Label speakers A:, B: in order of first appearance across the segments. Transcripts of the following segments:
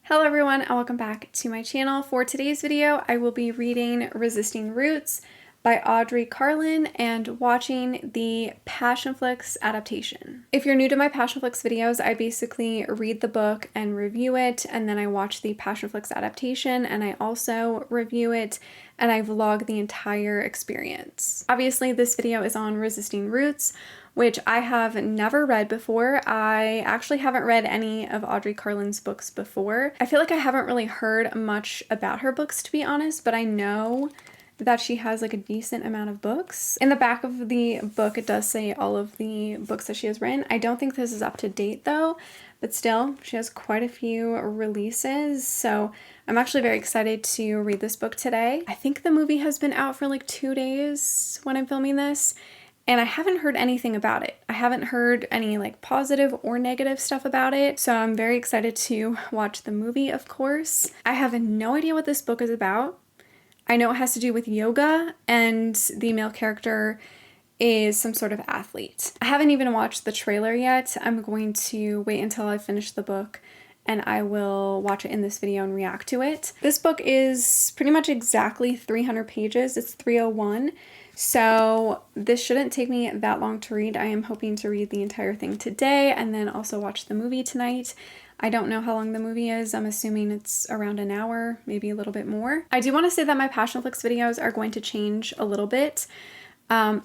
A: Hello everyone and welcome back to my channel. For today's video, I will be reading Resisting Roots by Audrey Carlan and watching the Passionflix adaptation. If you're new to my Passionflix videos, I basically read the book and review it, and then I watch the Passionflix adaptation and I also review it and I vlog the entire experience. Obviously, this video is on Resisting Roots, which I have never read before. I actually haven't read any of Audrey Carlan's books before. I feel like I haven't really heard much about her books, to be honest, but I know that she has like a decent amount of books. In the back of the book, it does say all of the books that she has written. I don't think this is up to date though, but still, she has quite a few releases, so I'm actually very excited to read this book today. I think the movie has been out for like 2 days when I'm filming this, and I haven't heard anything about it. I haven't heard any like positive or negative stuff about it, so I'm very excited to watch the movie, of course. I have no idea what this book is about. I know it has to do with yoga, and the male character is some sort of athlete. I haven't even watched the trailer yet. I'm going to wait until I finish the book and I will watch it in this video and react to it. This book is pretty much exactly 300 pages. It's 301. So this shouldn't take me that long to read. I am hoping to read the entire thing today and then also watch the movie tonight. I don't know how long the movie is. I'm assuming it's around an hour, maybe a little bit more. I do want to say that my Passionflix videos are going to change a little bit.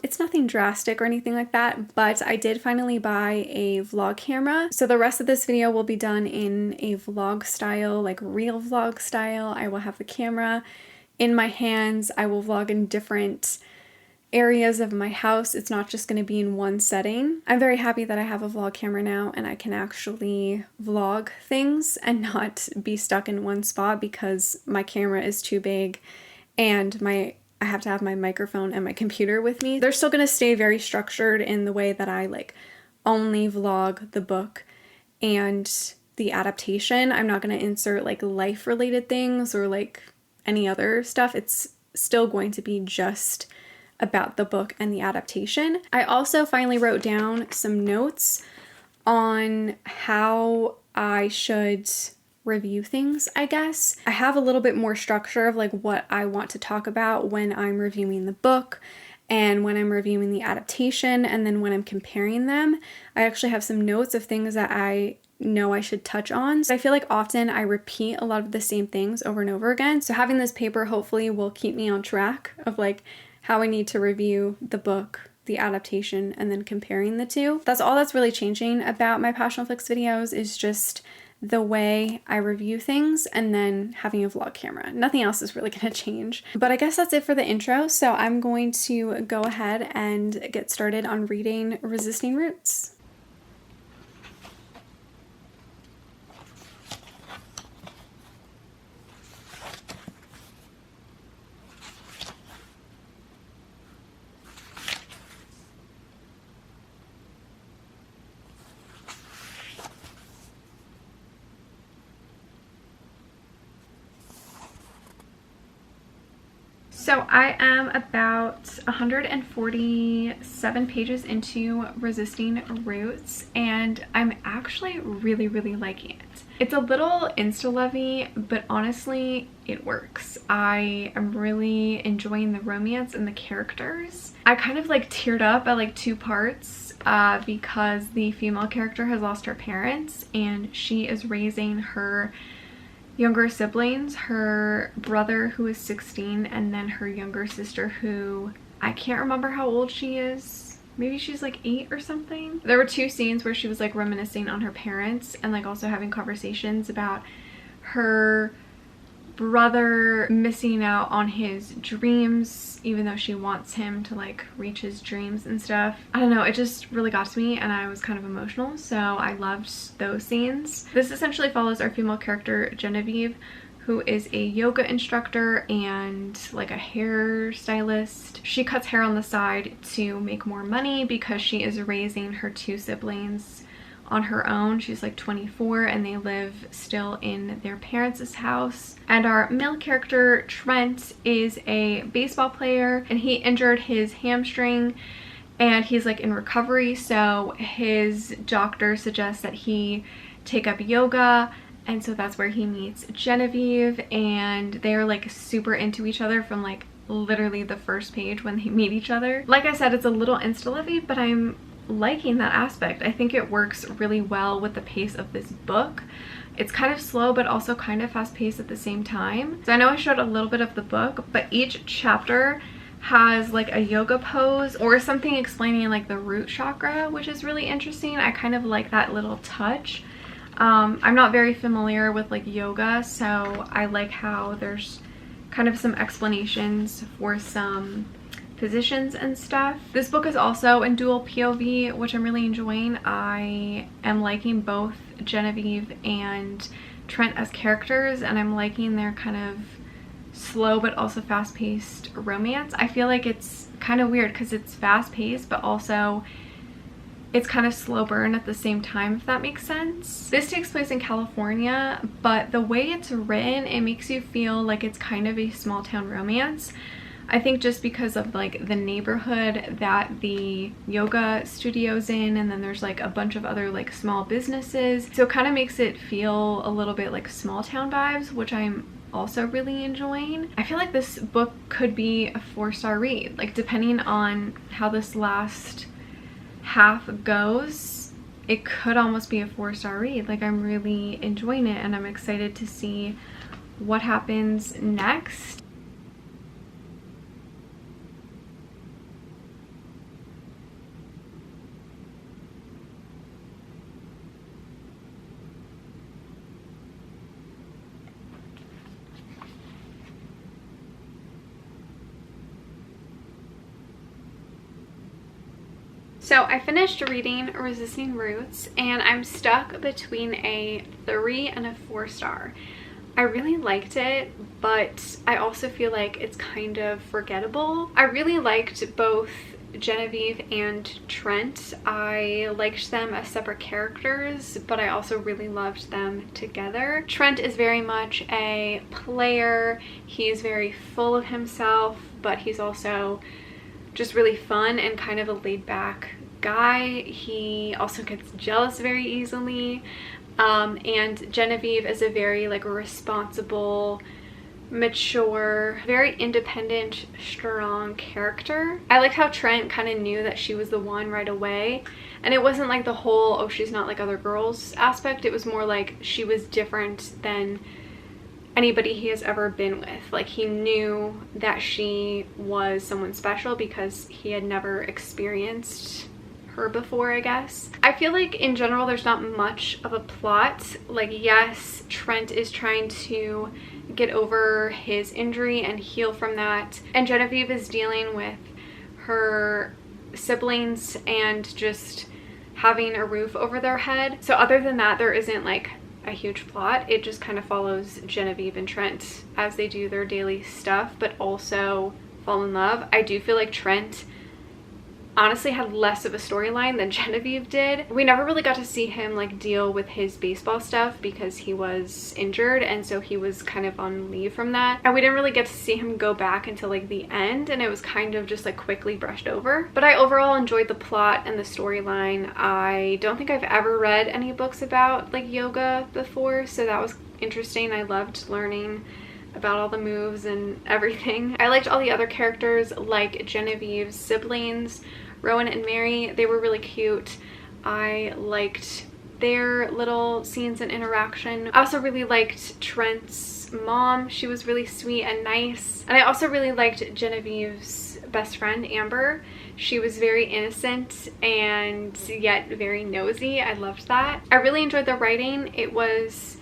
A: It's nothing drastic or anything like that, but I did finally buy a vlog camera. So the rest of this video will be done in a vlog style, like real vlog style. I will have the camera in my hands. I will vlog in different areas of my house. It's not just going to be in one setting. I'm very happy that I have a vlog camera now and I can actually vlog things and not be stuck in one spot because my camera is too big and I have to have my microphone and my computer with me. They're still going to stay very structured in the way that I like only vlog the book and the adaptation. I'm not going to insert like life related things or like any other stuff. It's still going to be just about the book and the adaptation. I also finally wrote down some notes on how I should review things, I guess. I have a little bit more structure of like what I want to talk about when I'm reviewing the book and when I'm reviewing the adaptation, and then when I'm comparing them. I actually have some notes of things that I know I should touch on. So I feel like often I repeat a lot of the same things over and over again. So having this paper hopefully will keep me on track of like how I need to review the book, the adaptation, and then comparing the two. That's all that's really changing about my Passionflix videos, is just the way I review things and then having a vlog camera. Nothing else is really going to change. But I guess that's it for the intro, so I'm going to go ahead and get started on reading Resisting Roots. So I am about 147 pages into Resisting Roots, and I'm actually really liking it. It's a little insta-lovey, but honestly, it works. I am really enjoying the romance and the characters. I kind of like teared up at like 2 parts because the female character has lost her parents and she is raising her younger siblings, her brother who is 16 and then her younger sister who I can't remember how old she is. Maybe she's like 8 or something. There were 2 scenes where she was like reminiscing on her parents and like also having conversations about her brother missing out on his dreams even though she wants him to like reach his dreams and stuff. I don't know, it just really got to me and I was kind of emotional, so I loved those scenes. This essentially follows our female character Genevieve, who is a yoga instructor and like a hairstylist. She cuts hair on the side to make more money because she is raising her 2 siblings on her own. She's like 24 and they live still in their parents' house. And our male character Trent is a baseball player and he injured his hamstring and he's like in recovery, so his doctor suggests that he take up yoga And so that's where he meets Genevieve, and they're like super into each other from like literally the first page when they meet each other. Like I said, it's a little insta-lovey, but I'm liking that aspect. I think it works really well with the pace of this book. It's kind of slow, but also kind of fast-paced at the same time. So I know I showed a little bit of the book, but each chapter has like a yoga pose or something explaining like the root chakra, which is really interesting. I kind of like that little touch. I'm not very familiar with like yoga, so I like how there's kind of some explanations for some positions and stuff. This book is also in dual POV, which I'm really enjoying. I am liking both Genevieve and Trent as characters, and I'm liking their kind of slow but also fast-paced romance. I feel like it's kind of weird because it's fast-paced, but also it's kind of slow burn at the same time, if that makes sense. This takes place in California, but the way it's written, it makes you feel like it's kind of a small town romance. I think just because of like the neighborhood that the yoga studio's in, and then there's like a bunch of other like small businesses. So it kind of makes it feel a little bit like small town vibes, which I'm also really enjoying. I feel like this book could be a 4-star read, like depending on how this last half goes, it could almost be a 4-star read. Like, I'm really enjoying it, and I'm excited to see what happens next. So I finished reading Resisting Roots, and I'm stuck between a 3 and a 4-star. I really liked it, but I also feel like it's kind of forgettable. I really liked both Genevieve and Trent. I liked them as separate characters, but I also really loved them together. Trent is very much a player. He's very full of himself, but he's also just really fun and kind of a laid-back guy. He also gets jealous very easily, and Genevieve is a very like responsible, mature, very independent, strong character. I liked how Trent kind of knew that she was the one right away, and it wasn't like the whole "oh, she's not like other girls" aspect. It was more like she was different than anybody he has ever been with. Like, he knew that she was someone special because he had never experienced her before, I guess. I feel like in general there's not much of a plot. Like, yes, Trent is trying to get over his injury and heal from that, and Genevieve is dealing with her siblings and just having a roof over their head. So other than that, there isn't like a huge plot. It just kind of follows Genevieve and Trent as they do their daily stuff, but also fall in love. I do feel like Trent honestly had less of a storyline than Genevieve did. We never really got to see him like deal with his baseball stuff because he was injured, and so he was kind of on leave from that, and we didn't really get to see him go back until like the end, and it was kind of just like quickly brushed over. But I overall enjoyed the plot and the storyline. I don't think I've ever read any books about like yoga before, so that was interesting. I loved learning about all the moves and everything. I liked all the other characters, like Genevieve's siblings, Rowan and Mary. They were really cute. I liked their little scenes and interaction. I also really liked Trent's mom. She was really sweet and nice. And I also really liked Genevieve's best friend, Amber. She was very innocent and yet very nosy. I loved that. I really enjoyed the writing. It was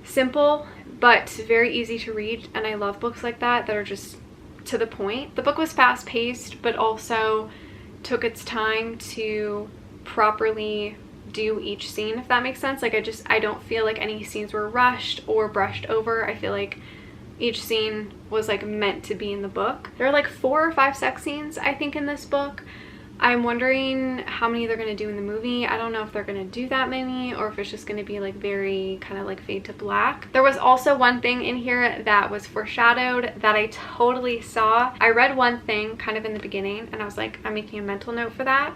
A: simple but very easy to read, and I love books like that are just to the point. The book was fast-paced, but also took its time to properly do each scene, if that makes sense. Like, I don't feel like any scenes were rushed or brushed over. I feel like each scene was like meant to be in the book. There are like 4 or 5 sex scenes, I think, in this book. I'm wondering how many they're going to do in the movie. I don't know if they're going to do that many or if it's just going to be like very kind of like fade to black. There was also one thing in here that was foreshadowed that I totally saw. I read one thing kind of in the beginning, and I was like, I'm making a mental note for that,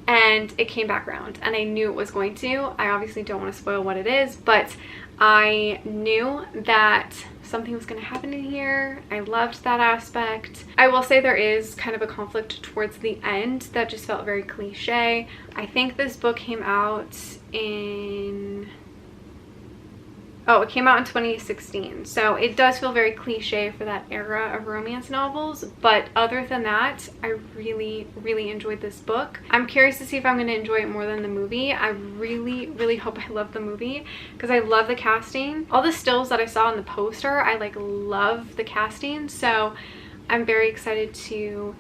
A: and it came back around, and I knew it was going to. I obviously don't want to spoil what it is, but I knew that something was going to happen in here. I loved that aspect. I will say there is kind of a conflict towards the end that just felt very cliche. I think this book came out in... Oh, it came out in 2016, so it does feel very cliche for that era of romance novels, but other than that, I really, really enjoyed this book. I'm curious to see if I'm going to enjoy it more than the movie. I really, really hope I love the movie because I love the casting. All the stills that I saw in the poster, I like love the casting, so I'm very excited to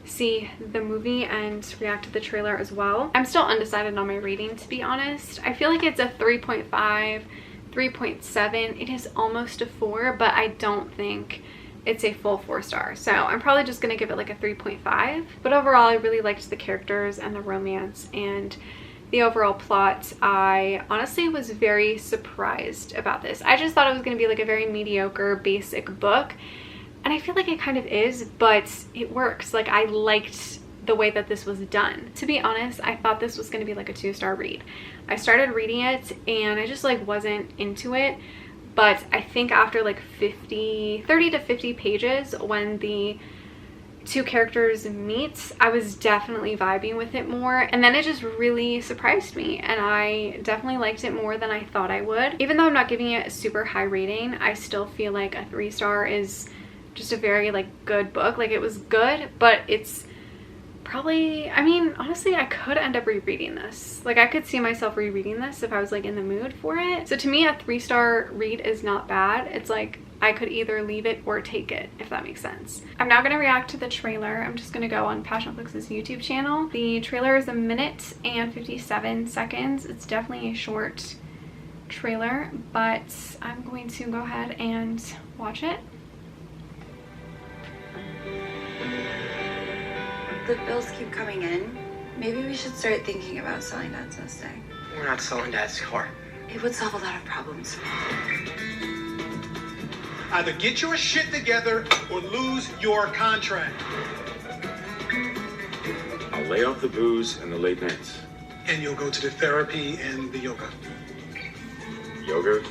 A: see the movie and react to the trailer as well. I'm still undecided on my rating, to be honest. I feel like it's a 3.5, 3.7. It is almost a 4, but I don't think it's a full 4 star. So I'm probably just gonna give it like a 3.5. But overall, I really liked the characters and the romance and the overall plot. I honestly was very surprised about this. I just thought it was gonna be like a very mediocre, basic book. And I feel like it kind of is, but it works. Like, I liked the way that this was done. To be honest, I thought this was going to be like a 2-star read. I started reading it and I just like wasn't into it, but I think after like 30 to 50 pages, when the two characters meet, I was definitely vibing with it more, and then it just really surprised me and I definitely liked it more than I thought I would. Even though I'm not giving it a super high rating, I still feel like a 3-star is just a very like good book. Like, it was good, but it's probably, I mean, honestly, I could end up rereading this. Like, I could see myself rereading this if I was like in the mood for it. So to me, a 3-star read is not bad. It's like I could either leave it or take it, if that makes sense. I'm now gonna react to the trailer. I'm just gonna go on Passionflix's YouTube channel. The trailer is 1 minute and 57 seconds. It's definitely a short trailer, but I'm going to go ahead and watch it.
B: The bills keep coming in. Maybe we should start thinking about selling Dad's Mustang.
C: We're not selling Dad's car.
B: It would solve a lot of problems.
D: Either get your shit together or lose your contract.
E: I'll lay off the booze and the late nights.
D: And you'll go to the therapy and the yoga.
E: Yoga?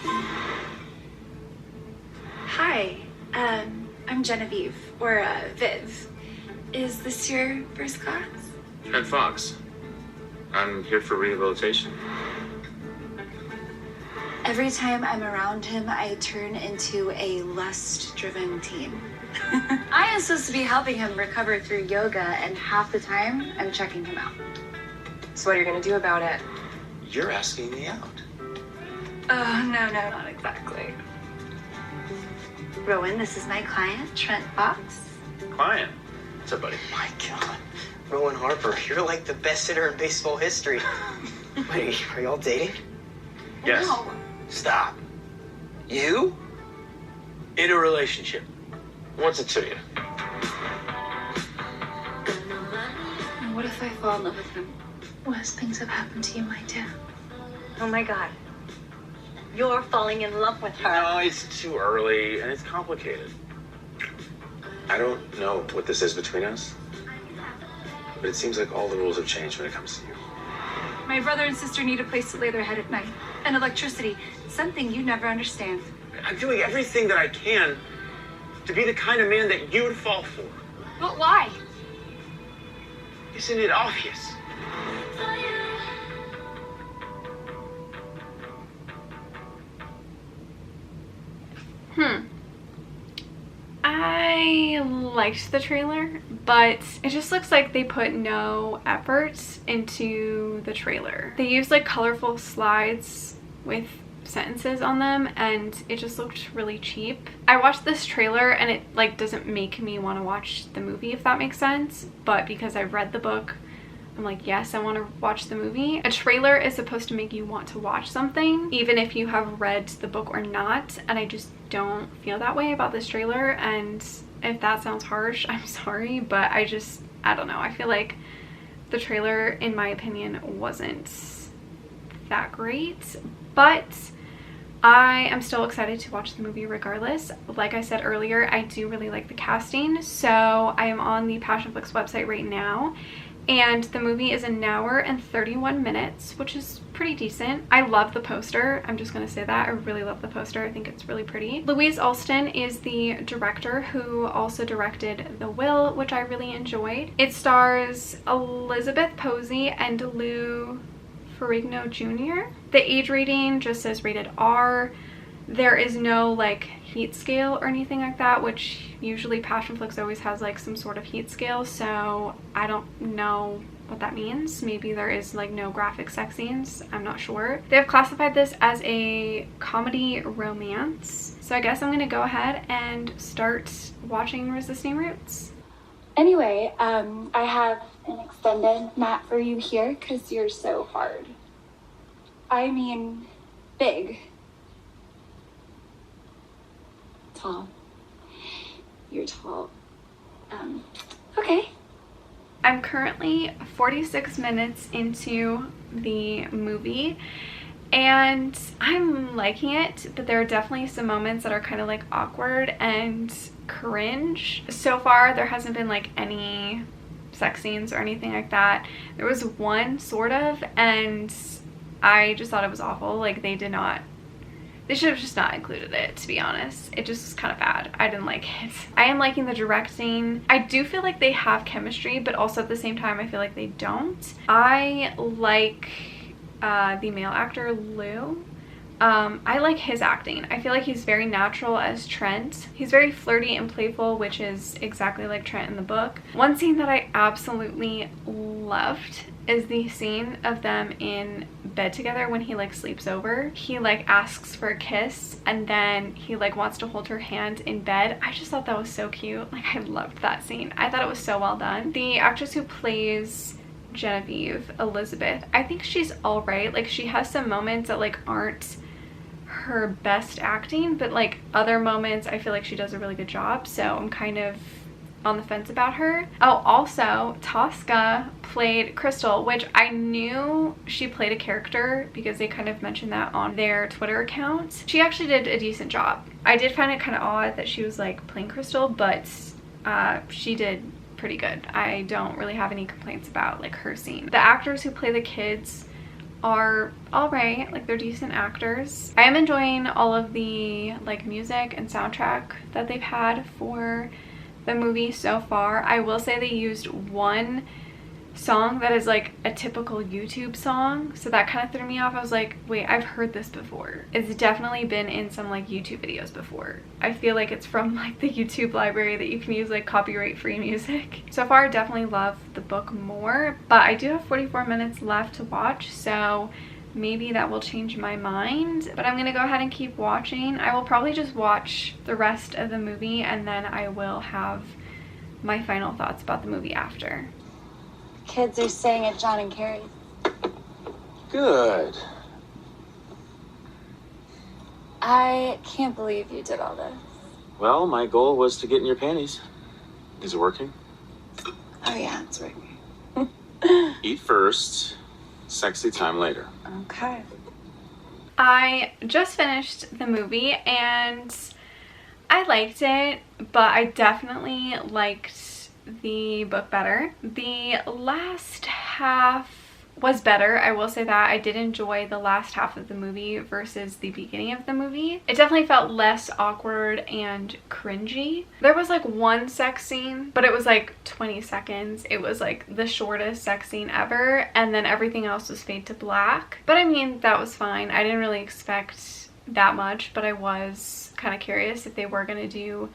B: Hi, I'm Genevieve, or Viv. Is this your first class?
E: Ed Fox. I'm here for rehabilitation.
B: Every time I'm around him, I turn into a lust-driven teen. I am supposed to be helping him recover through yoga, and half the time, I'm checking him out.
F: So what are you gonna do about it?
C: You're asking me out.
B: Oh, no, not exactly. Rowan, this is my client, Trent Fox.
E: Client. What's up, buddy?
C: My God. Rowan Harper, you're like the best hitter in baseball history. Wait, are y'all dating?
E: Yes.
B: No.
C: Stop. You? In a relationship?
E: What's it to you?
B: And what if I fall in love with him? Worst things have happened to you, my dear.
F: Oh my God. You're falling in love with her.
E: No, it's too early and it's complicated. I don't know what this is between us, but it seems like all the rules have changed when it comes to you.
B: My brother and sister need a place to lay their head at night. And electricity. Something you never understand.
E: I'm doing everything that I can to be the kind of man that you'd fall for.
B: But why?
E: Isn't it obvious?
A: I liked the trailer, but it just looks like they put no effort into the trailer. They used like colorful slides with sentences on them and it just looked really cheap. I watched this trailer and it like doesn't make me want to watch the movie, if that makes sense, but because I've read the book, I'm like, yes, I want to watch the movie. A trailer is supposed to make you want to watch something, even if you have read the book or not, and I just don't feel that way about this trailer. And if that sounds harsh, I'm sorry, but I don't know. I feel like the trailer, in my opinion, wasn't that great, but I am still excited to watch the movie regardless. Like I said earlier, I do really like the casting, so I am on the Passionflix website right now and the movie is an hour and 31 minutes, which is pretty decent. I love the poster. I'm just gonna say that. I really love the poster. I think it's really pretty. Louise Alston is the director who also directed The Will, which I really enjoyed. It stars Elizabeth Posey and Lou Ferrigno Jr. The age rating just says rated R. There is no like heat scale or anything like that, which usually Passion Flicks always has like some sort of heat scale, so I don't know what that means. Maybe there is like no graphic sex scenes, I'm not sure. They have classified this as a comedy romance, so I guess I'm gonna go ahead and start watching Resisting Roots.
B: Anyway, I have an extended mat for you here because you're so hard. I mean, big. Tall. You're tall. Okay.
A: I'm currently 46 minutes into the movie and I'm liking it, but there are definitely some moments that are kind of like awkward and cringe. So far there hasn't been like any sex scenes or anything like that. There was one sort of, and I just thought it was awful. Like they should have just not included it, to be honest. It just was kind of bad. I didn't like it. I am liking the directing. I do feel like they have chemistry, but also at the same time I feel like they don't. I like the male actor Lou. I like his acting. I feel like he's very natural as Trent. He's very flirty and playful, which is exactly like Trent in the book. One scene that I absolutely loved is the scene of them in bed together when he like sleeps over. He like asks for a kiss and then he like wants to hold her hand in bed. I just thought that was so cute. Like I loved that scene. I thought it was so well done. The actress who plays Genevieve, Elizabeth, I think she's all right. Like she has some moments that like aren't her best acting, but like other moments I feel like she does a really good job, so I'm kind of on the fence about her. Oh, also Tosca played Crystal, which I knew she played a character because they kind of mentioned that on their Twitter account. She actually did a decent job. I did find it kind of odd that she was like playing Crystal, but she did pretty good. I don't really have any complaints about like her scene. The actors who play the kids are all right, like they're decent actors. I am enjoying all of the like music and soundtrack that they've had for the movie so far. I will say they used one song that is like a typical YouTube song, so that kind of threw me off. I was like, wait, I've heard this before. It's definitely been in some like YouTube videos before. I feel like it's from like the YouTube library that you can use like copyright free music. So far I definitely love the book more, but I do have 44 minutes left to watch, so maybe that will change my mind. But I'm gonna go ahead and keep watching. I will probably just watch the rest of the movie and then I will have my final thoughts about the movie after.
B: Kids are staying at John and Carrie's.
E: Good.
B: I can't believe you did all this.
E: Well, my goal was to get in your panties. Is it working?
B: Oh yeah, it's working.
E: Eat first, sexy time later.
B: Okay.
A: I just finished the movie and I liked it, but I definitely liked the book better. The last half was better, I will say that. I did enjoy the last half of the movie versus the beginning of the movie. It definitely felt less awkward and cringy. There was like one sex scene, but it was like 20 seconds. It was like the shortest sex scene ever, and then everything else was fade to black. But I mean, that was fine. I didn't really expect that much, but I was kind of curious if they were gonna do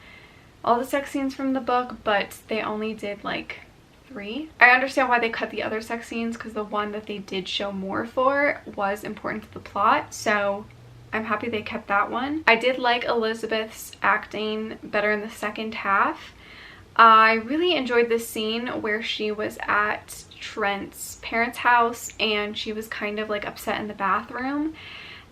A: all the sex scenes from the book, but they only did like 3. I understand why they cut the other sex scenes, because the one that they did show more for was important to the plot, so I'm happy they kept that one. I did like Elizabeth's acting better in the second half. I really enjoyed this scene where she was at Trent's parents' house and she was kind of like upset in the bathroom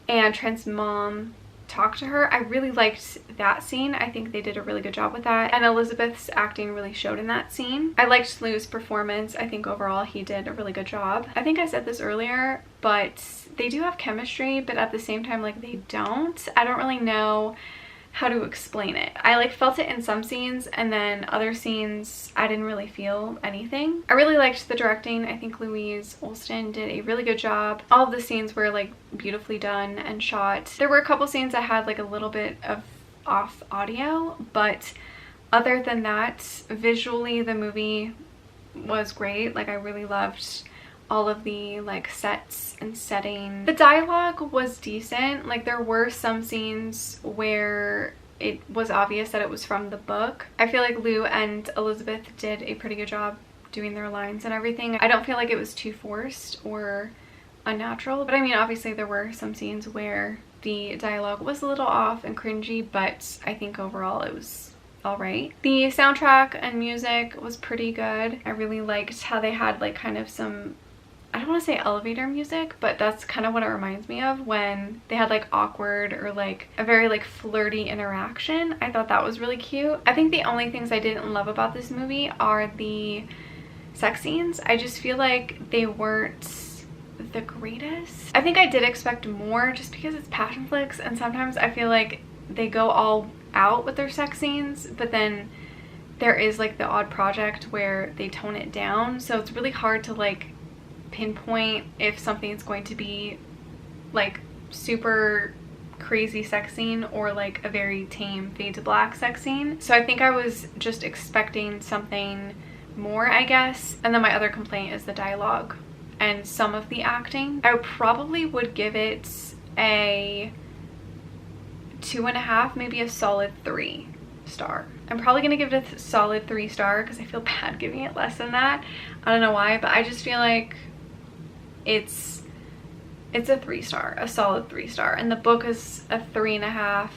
A: and Trent's mom talked to her. I really liked that scene. I think they did a really good job with that, and Elizabeth's acting really showed in that scene. I liked Lou's performance. I think overall he did a really good job. I think I said this earlier, but they do have chemistry, but at the same time like they don't. I don't really know how to explain it. I like felt it in some scenes, and then other scenes I didn't really feel anything. I really liked the directing. I think Louise Olston did a really good job. All of the scenes were like beautifully done and shot. There were a couple scenes that had like a little bit of off audio, but other than that, visually the movie was great. Like I really loved all of the like sets and setting. The dialogue was decent. Like there were some scenes where it was obvious that it was from the book. I feel like Lou and Elizabeth did a pretty good job doing their lines and everything. I don't feel like it was too forced or unnatural, but I mean obviously there were some scenes where the dialogue was a little off and cringy, but I think overall it was alright. The soundtrack and music was pretty good. I really liked how they had like kind of some, I don't want to say elevator music, but that's kind of what it reminds me of when they had like awkward or like a very like flirty interaction. I thought that was really cute. I think the only things I didn't love about this movie are the sex scenes. I just feel like they weren't the greatest. I think I did expect more just because it's passion flicks, and sometimes I feel like they go all out with their sex scenes, but then there is like the odd project where they tone it down, so it's really hard to like pinpoint if something's going to be like super crazy sex scene or like a very tame fade to black sex scene. So I think I was just expecting something more, I guess. And then my other complaint is the dialogue and some of the acting. I probably would give it a 2.5, maybe a solid 3 star. I'm probably gonna give it a solid 3 star because I feel bad giving it less than that. I don't know why, but I just feel like it's a 3 star, a solid 3 star, and the book is a 3.5,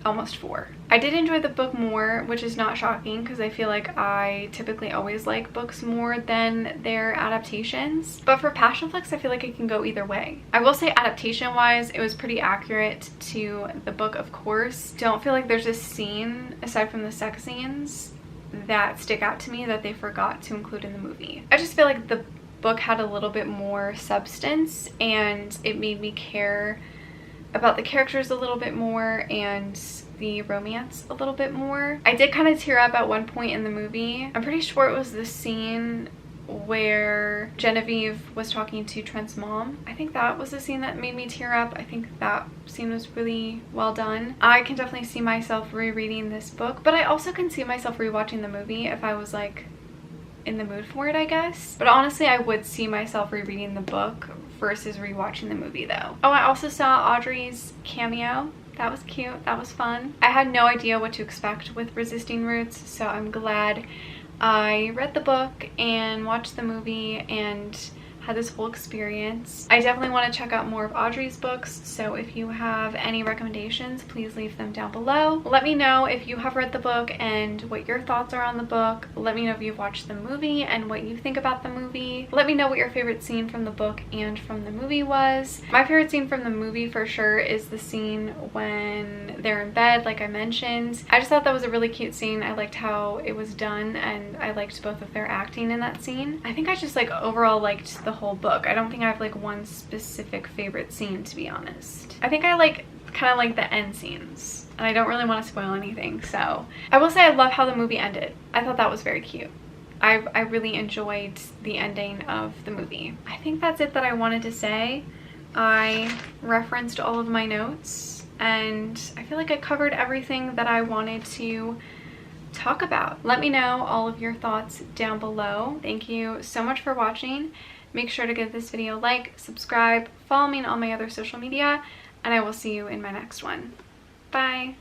A: almost 4. I did enjoy the book more, which is not shocking because I feel like I typically always like books more than their adaptations. But for passion flicks, I feel like it can go either way. I will say adaptation wise, it was pretty accurate to the book, of course. Don't feel like there's a scene aside from the sex scenes that stick out to me that they forgot to include in the movie. I just feel like the book had a little bit more substance and it made me care about the characters a little bit more and the romance a little bit more. I did kind of tear up at one point in the movie. I'm pretty sure it was the scene where Genevieve was talking to Trent's mom. I think that was the scene that made me tear up. I think that scene was really well done. I can definitely see myself rereading this book, but I also can see myself rewatching the movie if I was like in the mood for it, I guess. But honestly, I would see myself rereading the book versus rewatching the movie though. Oh, I also saw Audrey's cameo. That was cute. That was fun. I had no idea what to expect with Resisting Roots, so I'm glad I read the book and watched the movie and had this whole experience. I definitely want to check out more of Audrey's books, so if you have any recommendations, please leave them down below. Let me know if you have read the book and what your thoughts are on the book. Let me know if you've watched the movie and what you think about the movie. Let me know what your favorite scene from the book and from the movie was. My favorite scene from the movie for sure is the scene when they're in bed, like I mentioned. I just thought that was a really cute scene. I liked how it was done and I liked both of their acting in that scene. I think I just like overall liked the whole book. I don't think I have like one specific favorite scene, to be honest. I think I like kind of like the end scenes and I don't really want to spoil anything, so I will say I love how the movie ended. I thought that was very cute. I really enjoyed the ending of the movie. I think that's it that I wanted to say. I referenced all of my notes and I feel like I covered everything that I wanted to talk about. Let me know all of your thoughts down below. Thank you so much for watching. Make sure to give this video a like, subscribe, follow me on all my other social media, and I will see you in my next one. Bye!